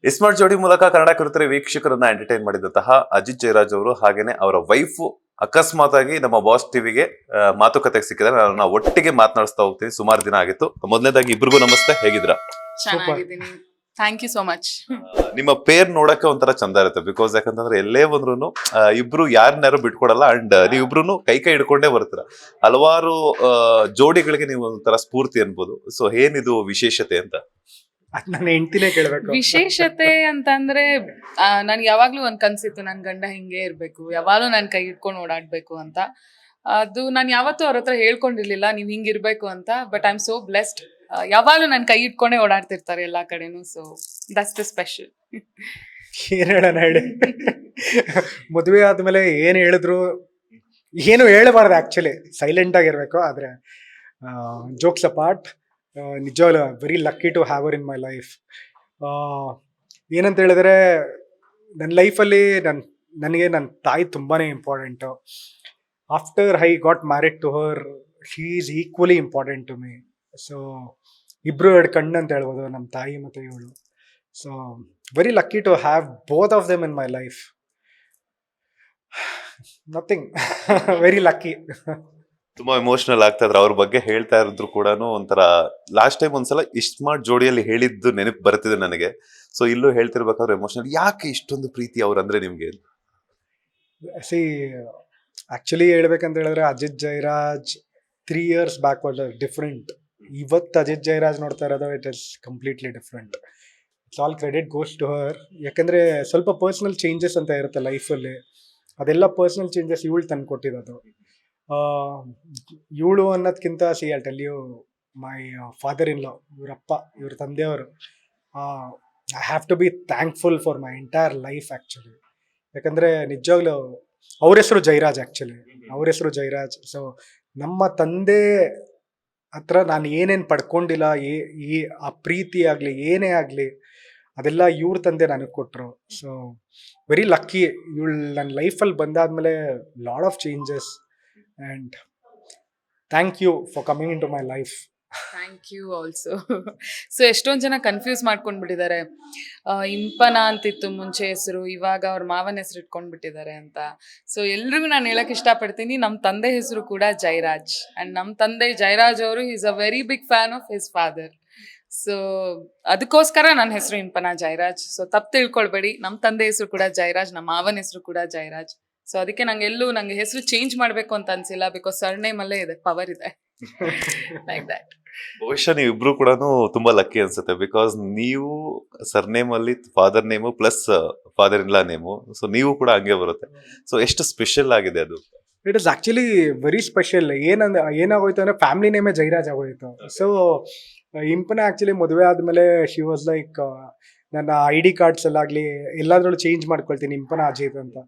ಇಸ್ಮಾರ್ಟ್ ಜೋಡಿ ಮೂಲಕ ಕನ್ನಡ ಕಿರುತೆರೆ ವೀಕ್ಷಕರನ್ನ ಎಂಟರ್ಟೈನ್ ಮಾಡಿದಂತಹ ಅಜಿತ್ ಜಯರಾಜ್ ಅವರು ಹಾಗೇನೆ ಅವರ ವೈಫ್ ಅಕಸ್ಮಾತ್ ಆಗಿ ನಮ್ಮ ಬಾಸ್ ಟಿವಿಗೆ ಮಾತುಕತೆಗೆ ಸಿಕ್ಕಿದ್ರೆ ನಾನು ಒಟ್ಟಿಗೆ ಮಾತನಾಡಿಸ್ತಾ ಹೋಗ್ತೀನಿ. ಸುಮಾರು ದಿನ ಆಗಿತ್ತು. ಮೊದಲನೇದಾಗಿ ಇಬ್ರಿಗೂ ನಮಸ್ತೆ, ಹೇಗಿದ್ರ? ಚೆನ್ನಾಗಿದ್ದೀನಿ, ಥ್ಯಾಂಕ್ ಯು ಸೋ ಮಚ್. ನಿಮ್ಮ ಪೇರ್ ನೋಡಕ್ಕೆ ಒಂಥರ ಚಂದ ಇರುತ್ತೆ. ಬಿಕಾಸ್ ಯಾಕಂತಂದ್ರೆ ಎಲ್ಲೇ ಬಂದ್ರು ಇಬ್ರು ಯಾರನ್ನಾರು ಬಿಟ್ಕೊಡಲ್ಲ. ಅಂಡ್ ನೀವಿಬ್ರು ಕೈ ಹಿಡ್ಕೊಂಡೇ ಬರ್ತೀರ. ಹಲವಾರು ಜೋಡಿಗಳಿಗೆ ನೀವು ಒಂಥರ ಸ್ಫೂರ್ತಿ ಅನ್ಬೋದು. ಸೊ ಏನಿದು ವಿಶೇಷತೆ ಅಂತ? ನನ್ನ ಹೆಂಡತಿನೇ ಕೇಳ್ಬೇಕು. ವಿಶೇಷತೆ ಅಂತಂದ್ರೆ ನನ್ಗೆ ಯಾವಾಗ್ಲೂ ಒಂದ್ ಕನ್ಸಿತ್ತು, ನನ್ ಗಂಡ ಹಿಂಗೆ ಇರ್ಬೇಕು, ಯಾವಾಗ್ಲೂ ನನ್ ಕೈ ಇಟ್ಕೊಂಡು ಓಡಾಡ್ಬೇಕು ಅಂತ. ಅದು ನಾನು ಯಾವತ್ತೂ ಅವ್ರ ಹತ್ರ ಹೇಳ್ಕೊಂಡಿರ್ಲಿಲ್ಲ ನೀವ್ ಹಿಂಗಿರ್ಬೇಕು ಅಂತ. But I am so blessed. ಯಾವಾಗ್ಲೂ ನನ್ ಕೈ ಇಟ್ಕೊಂಡೇ ಓಡಾಡ್ತಿರ್ತಾರೆ ಎಲ್ಲಾ ಕಡೆನೂ. So that's the special. ಏನ್ ಹೇಳೋಣ ಹೇಳಿ. ಮದುವೆ ಆದ್ಮೇಲೆ ಏನ್ ಹೇಳಿದ್ರು ಏನು ಹೇಳಬಾರ್ದು, ಆಕ್ಚುಲಿ ಸೈಲೆಂಟ್ ಆಗಿರ್ಬೇಕು. ಆದ್ರೆ ಜೋಕ್ಸ್ ಅಪಾರ್ಟ್, ನಿಜವಾಗ್ಲೂ very lucky to have her in my life. ಏನಂತ ಹೇಳಿದ್ರೆ ನನ್ನ ಲೈಫಲ್ಲಿ ನನಗೆ ನನ್ನ ತಾಯಿ ತುಂಬಾನೇ important. After I got married to her, she is equally important to me. So ಇಬ್ರು ಎರಡು ಕಣ್ಣು ಅಂತ ಹೇಳ್ಬೋದು, ನಮ್ಮ ತಾಯಿ ಮತ್ತು ಇವಳು. So very lucky to have both of them in my life. Nothing, very lucky. ತುಂಬಾ ಎಮೋಷನಲ್ ಆಗ್ತಾ ಇದ್ರು. ಅವ್ರ ಬಗ್ಗೆ ಹೇಳ್ತಾ ಇದ್ರು ಕೂಡ ಒಂಥರ ಲಾಸ್ಟ್ ಟೈಮ್ ಒಂದ್ಸಲ ಇಸ್ಮಾರ್ಟ್ ಜೋಡಿಯಲ್ಲಿ ಹೇಳಿದ್ದು ನೆನಪು ಬರ್ತಿದೆ ನನಗೆ. ಸೊ ಇಲ್ಲೂ ಹೇಳ್ತಿರ್ಬೇಕಾದ್ರೆ ಎಮೋಷನಲ್. ಯಾಕೆ ಇಷ್ಟೊಂದು ಪ್ರೀತಿ ಅವ್ರಂದ್ರೆ ನಿಮ್ಗೆ? ಸಿ, ಆಕ್ಚುಲಿ ಹೇಳ್ಬೇಕಂತ ಹೇಳಿದ್ರೆ Ajith Jayaraj 3 years back was different. ಇವತ್ತು ಅಜಿತ್ ಜಯರಾಜ್ ನೋಡ್ತಾ ಇರೋದು it is completely different. It's all credit goes to her. ಯಾಕಂದರೆ ಸ್ವಲ್ಪ ಪರ್ಸ್ನಲ್ ಚೇಂಜಸ್ ಅಂತ ಇರುತ್ತೆ ಲೈಫಲ್ಲಿ. ಅದೆಲ್ಲ ಪರ್ಸ್ನಲ್ ಚೇಂಜಸ್ ಇವಳು ತಂದು ಕೊಟ್ಟಿರೋದು. ಇವಳು ಅನ್ನೋದಕ್ಕಿಂತ see I tell you, my father in law, ಇವರಪ್ಪ, ಇವ್ರ ತಂದೆಯವರು, I have to be thankful for my entire life actually. ಯಾಕಂದರೆ ನಿಜವಾಗ್ಲೂ ಅವ್ರ ಹೆಸರು ಜಯರಾಜ್, ಆ್ಯಕ್ಚುಲಿ ಅವ್ರ ಹೆಸರು ಜಯರಾಜ್. ಸೊ ನಮ್ಮ ತಂದೆ ಹತ್ರ ನಾನು ಏನೇನು ಪಡ್ಕೊಂಡಿಲ್ಲ, ಆ ಪ್ರೀತಿ ಆಗಲಿ ಏನೇ ಆಗಲಿ ಅದೆಲ್ಲ ಇವ್ರ ತಂದೆ ನನಗೆ ಕೊಟ್ಟರು. So very lucky. ಇವಳು ನನ್ನ ಲೈಫಲ್ಲಿ ಬಂದಾದ್ಮೇಲೆ lot of changes. And thank you for coming into my life. Thank you also. So ಎಷ್ಟೊಂದು ಜನ ಕನ್ಫ್ಯೂಸ್ ಮಾಡ್ಕೊಂಡ್ಬಿಟ್ಟಿದ್ದಾರೆ. ಇಂಪನ ಅಂತಿತ್ತು ಮುಂಚೆ ಹೆಸರು, ಇವಾಗ ಅವ್ರ ಮಾವನ ಹೆಸರು ಇಟ್ಕೊಂಡ್ಬಿಟ್ಟಿದ್ದಾರೆ ಅಂತ. ಸೊ ಎಲ್ರಿಗೂ ನಾನು ಹೇಳಕ್ ಇಷ್ಟಪಡ್ತೀನಿ, ನಮ್ಮ ತಂದೆ ಹೆಸರು ಕೂಡ ಜಯರಾಜ್. ಅಂಡ್ ನಮ್ಮ ತಂದೆ ಜಯರಾಜ್ ಅವರು is a very big fan of his father. So ಅದಕ್ಕೋಸ್ಕರ ನನ್ನ ಹೆಸರು ಇಂಪನ ಜಯರಾಜ್. ಸೊ ತಪ್ಪು ತಿಳ್ಕೊಳ್ಬೇಡಿ, ನಮ್ಮ ತಂದೆ ಹೆಸರು ಕೂಡ ಜಯರಾಜ್, ನಮ್ಮ ಮಾವನ ಹೆಸರು ಕೂಡ ಜಯರಾಜ್. ಸೊ ಅದಕ್ಕೆ ನಂಗೆ ಹೆಸರು ಚೇಂಜ್ ಮಾಡಬೇಕು ಅಂತ ಅನ್ಸಿಲ್ಲ. ಬಿಕಾಸ್ ಸರ್ನೇಮ್ ಅಲ್ಲೇ ಇದೆ, ಪವರ್ ಇದೆ. Like that. ಬಹುಶಃ ನೀವಿಬ್ರು ಕೂಡ ತುಂಬಾ ಲಕ್ಕಿ ಅನ್ಸುತ್ತೆ. ಬಿಕಾಸ್ ನೀವು ಸರ್ನೇಮ್ ಅಲ್ಲಿ father name plus father in law name. So ನೀವು ಕೂಡ ಹಂಗೆ ಬರುತ್ತೆ. ಸೊ ಎಷ್ಟು ಸ್ಪೆಷಲ್ ಆಗಿದೆ ಅದು. It is actually very special. ಏನಾಗೋಯ್ತು ಅಂದ್ರೆ ಫ್ಯಾಮಿಲಿ ನೇಮೇ ಜಯರಾಜ್ ಆಗೋಯ್ತು. ಸೊ ಇಂಪನ ಆಕ್ಚುಲಿ ಮದುವೆ ಆದ್ಮೇಲೆ ಶಿ ವಾಸ್ ಲೈಕ್, ನನ್ನ ID ಕಾರ್ಡ್ಸ್ ಎಲ್ಲಾಗ್ಲಿ ಎಲ್ಲಾದ್ರಲ್ಲೂ ಚೇಂಜ್ ಮಾಡ್ಕೊಳ್ತೀನಿ ಇಂಪನ ಅಜಿತ್ ಅಂತ.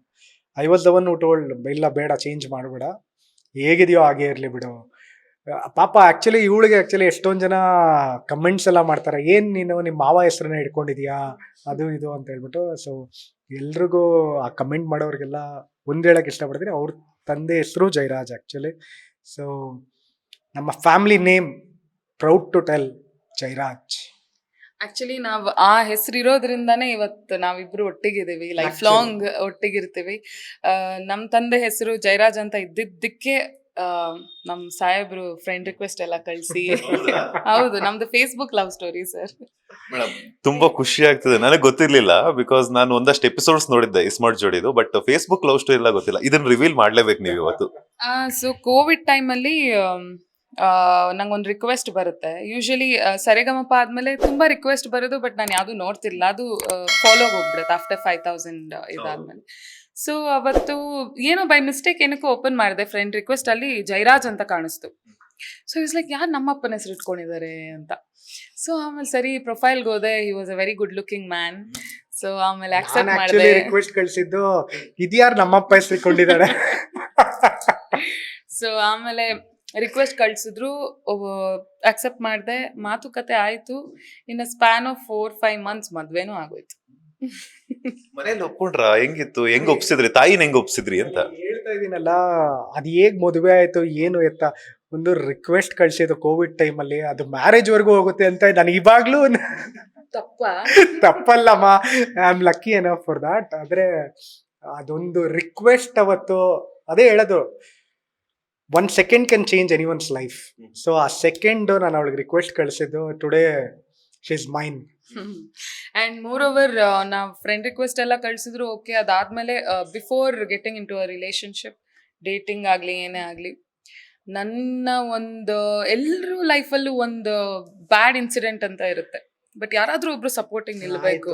I was the one who told, ಇಲ್ಲ ಬೇಡ ಚೇಂಜ್ ಮಾಡಬೇಡ, ಹೇಗಿದೆಯೋ ಹಾಗೆ ಇರಲಿ ಬಿಡು. ಪಾಪ ಆ್ಯಕ್ಚುಲಿ ಇವಳಿಗೆ ಎಷ್ಟೊಂದು ಜನ ಕಮೆಂಟ್ಸ್ ಎಲ್ಲ ಮಾಡ್ತಾರೆ, ಏನು ನೀನು ನಿಮ್ಮ ಮಾವ ಹೆಸ್ರನ್ನ ಇಟ್ಕೊಂಡಿದ್ಯಾ ಅದು ಇದು ಅಂತ ಹೇಳ್ಬಿಟ್ಟು. ಸೊ ಎಲ್ರಿಗೂ ಆ ಕಮೆಂಟ್ ಮಾಡೋರಿಗೆಲ್ಲ ಒಂದು ಹೇಳಕ್ಕೆ ಇಷ್ಟಪಡ್ತೀನಿ, ಅವ್ರ ತಂದೆ ಹೆಸರು ಜಯರಾಜ್ ಆ್ಯಕ್ಚುಲಿ. ಸೊ ನಮ್ಮ family name proud to tell Jayaraj. Actually ನಾವು ಆ ಹೆಸರು ಇರೋದ್ರಿಂದಾನೇ ಇವತ್ತು ನಾವಿಬ್ರು ಒಟ್ಟಿಗಿದ್ದೀವಿ, ಲೈಫ್ ಲಾಂಗ್ ಒಟ್ಟಿಗಿರ್ತೀವಿ. ನಮ್ಮ ತಂದೆ ಹೆಸರು ಜಯರಾಜ್ ಅಂತ ಇದ್ದಿದ್ದಕ್ಕೆ ನಮ್ ಸಾಹೇಬ್ರು ಫ್ರೆಂಡ್ ರಿಕ್ವೆಸ್ಟ್ ಎಲ್ಲ ಕಳ್ಸಿ. ಹೌದು, ನಮ್ದು Facebook love story sir. Madam ತುಂಬಾ ಖುಷಿ ಆಗ್ತಿದೆ. ನನಗೆ ಗೊತ್ತಿರ್ಲಿಲ್ಲ. ಬಿಕಾಸ್ ನಾನು ಒಂದಷ್ಟು ಎಪಿಸೋಡ್ಸ್ ನೋಡಿದ್ದೆ iSmart ಜೋಡಿದು, but Facebook love story ಎಲ್ಲ ಗೊತ್ತಿಲ್ಲ. ಇದನ್ನ ರಿವೀಲ್ ಮಾಡ್ಲೇಬೇಕು ನೀವು ಇವತ್ತು. ಸೊ ಕೋವಿಡ್ ಟೈಮಲ್ಲಿ ನಂಗೊಂದು ರಿಕ್ವೆಸ್ಟ್ ಬರುತ್ತೆ. ಯೂಶಲಿ ಸರೆಗಮಪ ಆದ್ಮೇಲೆ ತುಂಬಾ ರಿಕ್ವೆಸ್ಟ್ ಬರೋದು, ಬಟ್ ನಾನು ಯಾವ್ದು ನೋಡ್ತಿಲ್ಲ. ಅದು ಫಾಲೋ ಹೋಗ್ಬಿಡುತ್ತೆ ಆಫ್ಟರ್ 5000 ಇದಾದ್ಮೇಲೆ. ಸೊ ಅವತ್ತು ಏನೋ ಬೈ ಮಿಸ್ಟೇಕ್ ಏನಕ್ಕೂ ಓಪನ್ ಮಾಡಿದೆ, ಫ್ರೆಂಡ್ ರಿಕ್ವೆಸ್ಟ್ ಅಲ್ಲಿ ಜಯರಾಜ್ ಅಂತ ಕಾಣಿಸ್ತು. ಸೊ ಇಟ್ಸ್ ಲೈಕ್ ಯಾರು ನಮ್ಮಪ್ಪನ ಹೆಸರು ಇಟ್ಕೊಂಡಿದ್ದಾರೆ ಅಂತ. ಸೊ ಆಮೇಲೆ ಸರಿ ಪ್ರೊಫೈಲ್ಗೆ ಹೋದೆ, he was a very good looking man. So ಆಮೇಲೆ ಅಕ್ಸೆಪ್ಟ್ ಮಾಡಿದೆ. ರಿಕ್ವೆಸ್ಟ್ ಕಳಿಸಿದ್ದು ಇದ್ಯಾರು ನಮ್ಮಪ್ಪ ಹೆಸರು ಇಟ್ಕೊಂಡಿದ್ದಾರೆ. ಸೊ ಆಮೇಲೆ ರಿಕ್ವೆಸ್ಟ್ ಕಳ್ಸಿದ್ರು, ಅಕ್ಸೆಪ್ಟ್ ಮಾಡಿದೆ, ಮಾತುಕತೆ ಆಯ್ತು. ಇನ್ ಸ್ಪ್ಯಾನ್ ಆಫ್ 4-5 months ಮದ್ವೆನೂ ಆಗೋಯ್ತು. ಮನೇಲಿ ಒಪ್ಕೊಂಡ್ರ? ಹೆಂಗಿತ್ತು? ಹೆಂಗ್ ಒಪ್ಸಿದ್ರಿ? ತಾಯಿನ ಹೆಂಗ್ ಒಪ್ಸಿದ್ರಿ ಅಂತ ಹೇಳ್ತಾ ಇದೀನಲ್ಲ, ಅದು ಹೇಗ್ ಮದುವೆ ಆಯ್ತು ಏನು ಎತ್ತ. ಒಂದು ರಿಕ್ವೆಸ್ಟ್ ಕಳ್ಸಿದ್ದು ಕೋವಿಡ್ ಟೈಮಲ್ಲಿ, ಅದು ಮ್ಯಾರೇಜ್ ವರ್ಗೂ ಹೋಗುತ್ತೆ ಅಂತ ನನಗೆ ಇವಾಗ್ಲೂ ತಪ್ಪಲ್ಲಮ್ಮ, I am lucky enough for that. ಆದ್ರೆ ಅದೊಂದು ರಿಕ್ವೆಸ್ಟ್ ಅವತ್ತು, ಅದೇ ಹೇಳೋದು, 1 second can change any one's life. So ಆ ಸೆಕೆಂಡ್ ನಾನು ಅವಳಿಗೆ ರಿಕ್ವೆಸ್ಟ್ ಕಳಿಸಿದ್ದು, today she is mine. And moreover ನಾವು ಫ್ರೆಂಡ್ ರಿಕ್ವೆಸ್ಟ್ ಎಲ್ಲ ಕಳ್ಸಿದ್ರು ಓಕೆ. ಅದಾದ್ಮೇಲೆ before getting into a relationship, dating ಆಗಲಿ ಏನೇ ಆಗಲಿ, ನನ್ನ ಒಂದು ಎಲ್ಲರೂ ಲೈಫಲ್ಲೂ ಒಂದು ಬ್ಯಾಡ್ ಇನ್ಸಿಡೆಂಟ್ ಅಂತ ಇರುತ್ತೆ, ಬಟ್ ಯಾರಾದ್ರೂ ಒಬ್ರು ಸಪೋರ್ಟಿಂಗ್ ನಿಲ್ಬೇಕು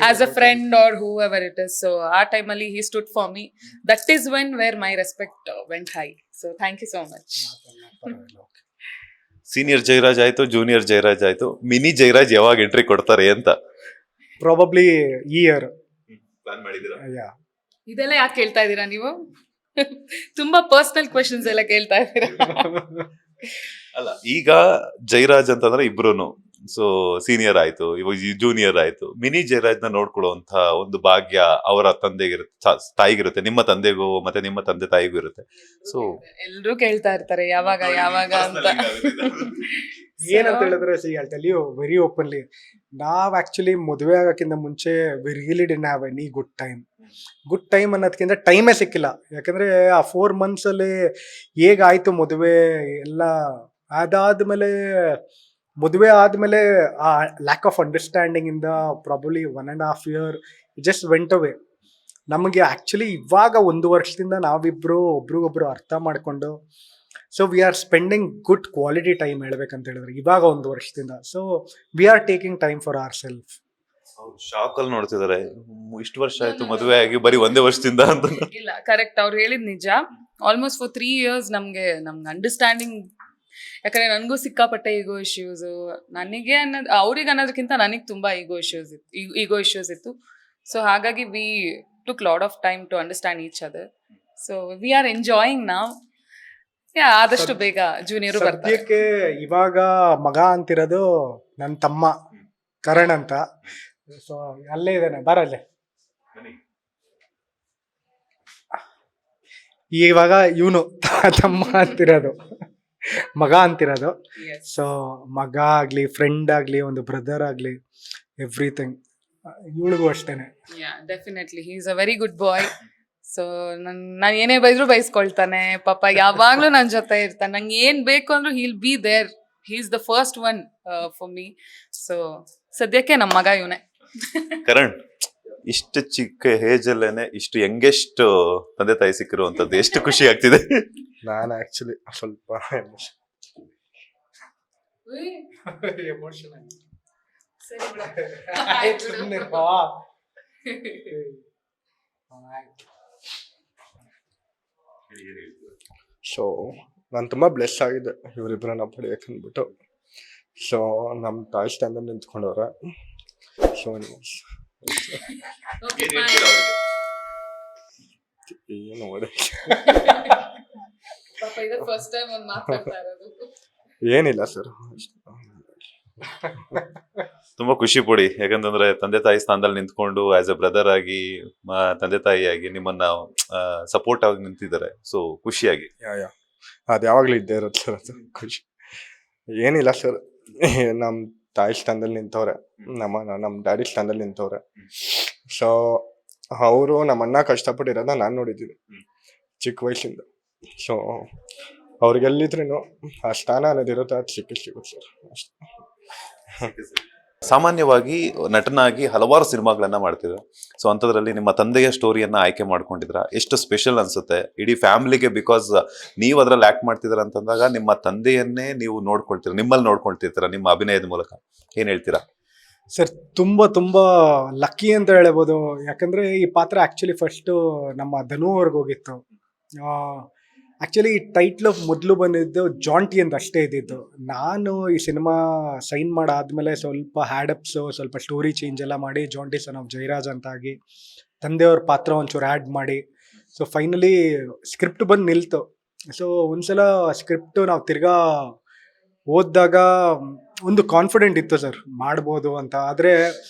as a friend or whoever it is. So ಆ ಟೈಮಲ್ಲಿ he stood for me. That is when where my respect went high. So thank you so much. Senior Jayaraj ಆಯ್ತು, ಜೂನಿಯರ್ ಜಯರಾಜ್ ಆಯ್ತು, mini Jayaraj ಯಾವಾಗ entry ಕೊಡ್ತಾರೆ ಅಂತ probably ಈ year. Plan ಮಾಡಿದ್ದೀರಾ? ಇದೆಲ್ಲ ಯಾಕೆ ಕೇಳ್ತಾ ಇದ್ದೀರಾ ನೀವು? ತುಂಬಾ ಪರ್ಸನಲ್ ಕ್ವೆಶನ್ಸ್ ಎಲ್ಲ ಕೇಳ್ತಾ ಇದ್ದೀರಾ. ಅಲ್ಲ, ಈಗ ಜಯರಾಜ್ ಅಂತಂದ್ರೆ ಇಬ್ರುನು, ಸೊ ಸೀನಿಯರ್ ಆಯ್ತು, ಇವಾಗ ಜೂನಿಯರ್ ಆಯ್ತು, ಮಿನಿ ಜಯರಾಜ್ ನ ನೋಡ್ಕೊಳ್ಳುವಂತ ಒಂದು ಭಾಗ್ಯ ಅವರ ತಂದೆಗಿರುತ್ತೆ, ತಾಯಿಗಿರುತ್ತೆ, ನಿಮ್ಮ ತಂದೆಗೂ ಮತ್ತೆ ನಿಮ್ಮ ತಂದೆ ತಾಯಿಗೂ ಇರುತ್ತೆ. ಸೊ ಎಲ್ರು ಕೇಳ್ತಾ ಇರ್ತಾರೆ ಯಾವಾಗ ಯಾವಾಗ ಅಂತ. ಏನಂತ ಹೇಳಿದ್ರೆ, see I tell you very openly, ನಾವ್ ಆಕ್ಚುಲಿ ಮದುವೆ ಆಗಕ್ಕಿಂತ ಮುಂಚೆ we really didn't have any good time ಅನ್ನೋದಕ್ಕಿಂತ ಟೈಮೇ ಸಿಕ್ಕಿಲ್ಲ. ಯಾಕಂದ್ರೆ ಆ 4 months ಅಲ್ಲಿ ಹೇಗಾಯ್ತು ಮದುವೆ ಎಲ್ಲ, ಅದಾದ್ಮೇಲೆ ಮದುವೆ ಆದ್ಮೇಲೆ ಆ ಲ್ಯಾಕ್ ಆಫ್ ಅಂಡರ್ಸ್ಟ್ಯಾಂಡಿಂಗ್ ಇಂದ probably 1.5 year just went away. ನಮಗೆ ಆಕ್ಚುಲಿ ಇವಾಗ 1 ವರ್ಷದಿಂದ ನಾವಿಬ್ರು ಒಬ್ರಿಗೊಬ್ರು ಅರ್ಥ ಮಾಡ್ಕೊಂಡು, so we are spending good quality time ಹೇಳ್ಬೇಕಂತ ಹೇಳಿದ್ರೆ ಇವಾಗ 1 ವರ್ಷದಿಂದ. So we are taking time for our self. Shock ಅಲ್ಲಿ ನೋಡ್ತಿದಾರೆ, ಇಷ್ಟು ವರ್ಷ ಆಯ್ತು ಮದುವೆ ಆಗಿ ಬರೀ 1 ವರ್ಷದಿಂದ ಅಂತ. ಇಲ್ಲ, ಕರೆಕ್ಟ್, ಅವ್ರು ಹೇಳಿದ್ ನಿಜ. ಆಲ್ಮೋಸ್ಟ್ ಫಾರ್ 3 years ನಮ್ಗೆ ಅಂಡರ್ಸ್ಟ್ಯಾಂಡಿಂಗ್. ಯಾಕಂದ್ರೆ ನನಗೂ ಸಿಕ್ಕಾಪಟ್ಟೆ ಈಗೋ ಇಶ್ಯೂಸ್, ನನಗೆ ಅನ್ನೋದು ಅವ್ರಿಗೆ ಅನ್ನೋದಕ್ಕಿಂತ ನನಗೆ ತುಂಬಾ ಈಗೋ ಇಶ್ಯೂಸ್ ಇತ್ತು. ಸೊ ಹಾಗಾಗಿ we took lot of time to understand each other. So we are enjoying ನಾವ್. ಆದಷ್ಟು ಬೇಗ ಜೂನಿಯರ್ ಬರ್ತಾರೆ. ಸದ್ಯಕ್ಕೆ ಇವಾಗ ಮಗ ಅಂತಿರೋದು ನನ್ನ ತಮ್ಮ ಕರಣ್ ಅಂತ. ಸೊ ಅಲ್ಲೇ ಇದ್ದಾನೆ, ಬರಲ್ಲೇ. ಇವಾಗ ಇವನು ತಮ್ಮ ಅಂತಿರೋದು, ಮಗ ಅಂತಿರೋದು. ಸೊ ಮಗ ಆಗ್ಲಿ, ಫ್ರೆಂಡ್ ಆಗ್ಲಿ, ಒಂದು ಬ್ರದರ್ ಆಗ್ಲಿ, ಎವ್ರಿಥಿಂಗ್. ಇವಳಿಗೂ ಅಷ್ಟೇನೆ. Definitely he is a very good boy. So ನಾನು ಏನೇ ಬೈದ್ರು ಬೈಸ್ಕೊಳ್ತಾನೆ ಪಾಪ, ಯಾವಾಗ್ಲೂ ನನ್ನ ಜೊತೆ ಇರ್ತಾನೆ. ನಂಗೆ ಏನ್ ಬೇಕು ಅಂದ್ರೂ he'll be there. He is the first one for me. So ಸದ್ಯಕ್ಕೆ ನಮ್ಮ ಮಗ ಇವನೇ. ಕರಣ್, ಇಷ್ಟು ಚಿಕ್ಕ ಏಜ್ ಅಲ್ಲೇನೆ ಇಷ್ಟು ಯಂಗೆಸ್ಟ್ ತಂದೆ ತಾಯಿ ಸಿಕ್ಕಿರುವಂತದ್ದು ಎಷ್ಟು ಖುಷಿ ಆಗ್ತಿದೆ. ನಾನು ಆಕ್ಚುಲಿ ಸ್ವಲ್ಪ ಸೊ ನಾನು ತುಂಬ ಬ್ಲೆಸ್ ಆಗಿದೆ ಇವರಿಬ್ಬರನ್ನ ಪಡೆಯಕ್ಕಂದ್ಬಿಟ್ಟು. ಸೊ ನಮ್ಮ ತಾಯಿ ಸ್ಟ್ಯಾಂಡಲ್ಲಿ ನಿಂತ್ಕೊಂಡವ್ರೆ. ಸೊ ಏನು ಏನಿಲ್ಲ ಸರ್, ತುಂಬಾ ಖುಷಿ ಪಡಿ. ಯಾಕಂತಂದ್ರೆ ತಂದೆ ತಾಯಿ ಸ್ಥಾನದಲ್ಲಿ ನಿಂತ್ಕೊಂಡು ಆಸ್ ಎ ಬ್ರದರ್ ಆಗಿ, ತಂದೆ ತಾಯಿಯಾಗಿ ನಿಮ್ಮನ್ನ ಸಪೋರ್ಟ್ ಆಗಿ ನಿಂತಿದ್ದಾರೆ. ಸೊ ಖುಷಿಯಾಗಿ ಅದು ಯಾವಾಗಲೂ ಇದ್ದೇ ಇರುತ್ತೆ ಸರ್, ಅದು ಖುಷಿ. ಏನಿಲ್ಲ ಸರ್, ನಮ್ಮ ತಾಯಿ ಸ್ಥಾನದಲ್ಲಿ ನಿಂತವ್ರೆ, ನಮ್ಮ ಡ್ಯಾಡಿ ಸ್ಥಾನದಲ್ಲಿ ನಿಂತವ್ರೆ. ಸೊ ಅವರು ನಮ್ಮ ಅಣ್ಣ ಕಷ್ಟಪಟ್ಟಿರೋದ ನಾನು ನೋಡಿದ್ದೀನಿ ಚಿಕ್ಕ ವಯಸ್ಸಿಂದ. ಸೊ ಅವ್ರಿಗೆಲ್ಲಿದ್ರೂ ಆ ಸ್ಥಾನ ಅನ್ನೋದಿರುತ್ತೆ, ಅದು ಸಿಗುತ್ತೆ ಸರ್ ಅಷ್ಟೇ. ಸಾಮಾನ್ಯವಾಗಿ ನಟನಾಗಿ ಹಲವಾರು ಸಿನಿಮಾಗಳನ್ನ ಮಾಡ್ತಿದ್ರು. ಸೊ ಅಂಥದ್ರಲ್ಲಿ ನಿಮ್ಮ ತಂದೆಯ ಸ್ಟೋರಿಯನ್ನ ಆಯ್ಕೆ ಮಾಡ್ಕೊಂಡಿದ್ರ, ಎಷ್ಟು ಸ್ಪೆಷಲ್ ಅನ್ಸುತ್ತೆ ಇಡೀ ಫ್ಯಾಮಿಲಿಗೆ? ಬಿಕಾಸ್ ನೀವು ಅದ್ರಲ್ಲಿ ಆಕ್ಟ್ ಮಾಡ್ತಿದ್ರ ಅಂತಂದಾಗ ನಿಮ್ಮ ತಂದೆಯನ್ನೇ ನೀವು ನೋಡ್ಕೊಳ್ತೀರ, ನಿಮ್ಮಲ್ಲಿ ನೋಡ್ಕೊಳ್ತಿರ್ತೀರ ನಿಮ್ಮ ಅಭಿನಯದ ಮೂಲಕ. ಏನ್ ಹೇಳ್ತೀರಾ ಸರ್? ತುಂಬಾ ಲಕ್ಕಿ ಅಂತ ಹೇಳ್ಬೋದು. ಯಾಕಂದ್ರೆ ಈ ಪಾತ್ರ ಆಕ್ಚುಲಿ ಫಸ್ಟ್ ನಮ್ಮ ಧನು ಅವ್ರಿಗೆ ಹೋಗಿತ್ತು. ಆಕ್ಚುಲಿ ಈ ಟೈಟ್ಲ್ ಮೊದಲು ಬಂದಿದ್ದು ಜಾಂಟಿ ಅಂತ ಅಷ್ಟೇ ಇದ್ದಿದ್ದು. ನಾನು ಈ ಸಿನಿಮಾ ಸೈನ್ ಮಾಡಾದ್ಮೇಲೆ ಸ್ವಲ್ಪ ಹ್ಯಾಡಪ್ಸು, ಸ್ವಲ್ಪ ಸ್ಟೋರಿ ಚೇಂಜ್ ಎಲ್ಲ ಮಾಡಿ ಜಾಂಟಿ ಸನ್ ಆಫ್ ಜಯರಾಜ್ ಅಂತ ಆಗಿ, ತಂದೆಯವ್ರ ಪಾತ್ರ ಒಂಚೂರು ಆ್ಯಡ್ ಮಾಡಿ, ಸೊ ಫೈನಲಿ ಸ್ಕ್ರಿಪ್ಟ್ ಬಂದು ನಿಲ್ತು. ಸೊ ಒಂದ್ಸಲ ಸ್ಕ್ರಿಪ್ಟು ನಾವು ತಿರ್ಗಾ ಓದಿದಾಗ ಒಂದು ಕಾನ್ಫಿಡೆಂಟ್ ಇತ್ತು ಸರ್, ಮಾಡ್ಬೋದು ಅಂತ. ಆದರೆ